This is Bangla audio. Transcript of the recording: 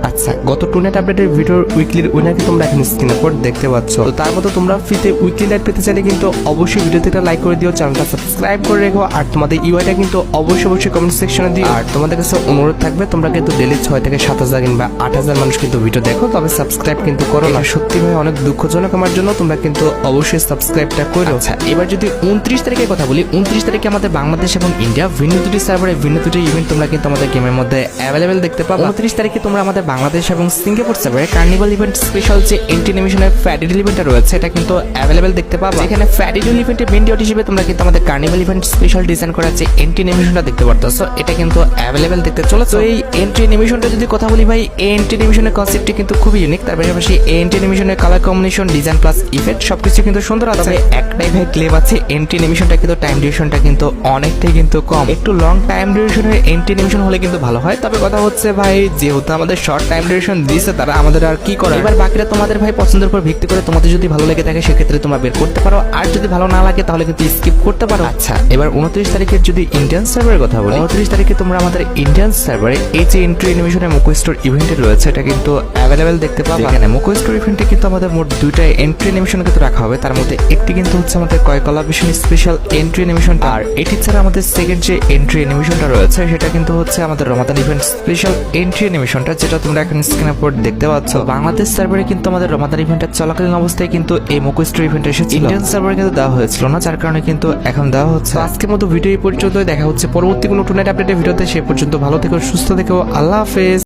আচ্ছা, গত টুর্নামেন্ট আপডেটের ভিডিওর উইকলির উইনারকে তোমরা এখন স্ক্রিনে পর দেখতে পাচ্ছ। তো তার মতো তোমরা ফ্রিতে উইকলি লাইভ পেতে চাইলে কিন্তু অবশ্যই ভিডিওতে একটা লাইক করে দিও, চ্যানেলটা সাবস্ক্রাইব করে রেখো, আর তোমাদের ইউআইটা কিন্তু অবশ্যই কমেন্ট সেকশনে দিও। আর তোমাদের কাছে অনুরোধ থাকবে তোমরা কিন্তু ডেলি 6 থেকে 7,000 কিংবা 8,000 মানুষ কিন্তু ভিডিও দেখো, তবে সাবস্ক্রাইব কিন্তু করো না। সত্যি ভাই অনেক দুঃখজনক আমার জন্য, তোমরা কিন্তু অবশ্যই সাবস্ক্রাইবটা করো। আচ্ছা, এবার যদি 29 তারিখের কথা বলি, 29 তারিখে আমাদের বাংলাদেশ এবং ইন্ডিয়া ভিন্ন দুটি সার্ভারে ভিন্ন দুটি ইভেন্ট তোমরা কিন্তু আমাদের গেমের মধ্যে অ্যাভেলেবেল দেখতে পাবে। 29 তারিখে তোমরা আমাদের বাংলাদেশ এবং সিঙ্গাপুর সার্ভারে কার্নিভাল ইভেন্ট স্পেশাল যে এন্ট্রি অ্যানিমেশনের ফ্যাডিডল ইভেন্টটা রয়েছে এটা কিন্তু অ্যাভেলেবেল দেখতে পাবে। এখানে ফ্যাডিডল ইভেন্টের মেন ডিওটি হিসেবে তোমরা কিন্তু আমাদের কার্নিভাল ইভেন্ট স্পেশাল ডিজাইন করা যে এন্ট্রি অ্যানিমেশনটা দেখতে পারতেছো, এটা কিন্তু অ্যাভেলেবেল দেখতে চলেছে। তো এই এন্ট্রি অ্যানিমেশনটা যদি কথা বলি ভাই, এই এন্ট্রি অ্যানিমেশনের কনসেপ্টটি কিন্তু খুবই ইউনিক। তার পাশাপাশি এই এন্ট্রি অ্যানিমেশনের colour combination, design plus effect সবকিছু কিন্তু সুন্দর আছে। তবে একটাই ভাই ক্লেম আছে, এন্ট্রি অ্যানিমেশনটা কিন্তু টাইম ডিউরেশনটা কিন্তু অনেকটাই কিন্তু কম। একটু লং টাইম ডিউরেশনের এন্ট্রি অ্যানিমেশন হলে কিন্তু ভালো হয়। তবে কথা হচ্ছে ভাই, যেহেতু আমাদের শর্ট টাইম ডিউরেশন দিয়েছে তারা, আমাদের আর কি করে। এবার বাকিটা তোমাদের ভাই পছন্দের উপর ভিত্তি করে, তোমাদের যদি ভালো লেগে থাকে সেক্ষেত্রে তোমরা বের করতে পারো, আর যদি ভালো না লাগে তাহলে কিন্তু স্কিপ করতে পারো। আচ্ছা, এবার 29 তারিখের যদি ইন্ডিয়ান সার্ভারের কথা বলি, 29 তারিখে তোমরা আমাদের ইন্ডিয়ান সার্ভারে এই যে এন্ট্রি অ্যানিমেশনের মোকো স্টোর ইভেন্ট রয়েছে এটা কিন্তু অ্যাভেলেবেল দেখতে পাবে। এখানে মোকো স্টোর ইভেন্টে কিন্তু আমাদের মোট দুইটা এন্ট্রি অ্যানিমেশন কিন্তু রাখা হবে। তার মধ্যে একটি কিন্তু হচ্ছে আমাদের কয় কলাবেশন স্পেশাল এন্ট্রি অ্যানিমেশনটা, আর এটি ছাড়া আমাদের সেকেন্ড যে এন্ট্রি অ্যানিমেশনটা রয়েছে সেটা কিন্তু হচ্ছে আমাদের রমাদান ইভেন্ট স্পেশাল এন্ট্রি অ্যানিমেশনটা, যেটা তোমরা এখন স্ক্রিনের উপর দেখতে পাচ্ছ। বাংলাদেশ সার্ভারে কিন্তু আমাদের রমাদান ইভেন্টের চলাকালীন অবস্থায় কিন্তু এই মোকো স্টোর ইভেন্ট এসেছিল, ইন্ডিয়ান সার্ভারে কিন্তু দেওয়া হয়েছিল না, যার কারণে কিন্তু এখন দেওয়া হচ্ছে। আজকের মতো ভিডিও এই পর্যন্ত, দেখা হচ্ছে পরবর্তী কোনো টুর্নামেন্ট আপডেটের ভিডিওতে। সে পর্যন্ত ভালো থেকো, সুস্থ থেকো, আল্লাহ হাফেজ।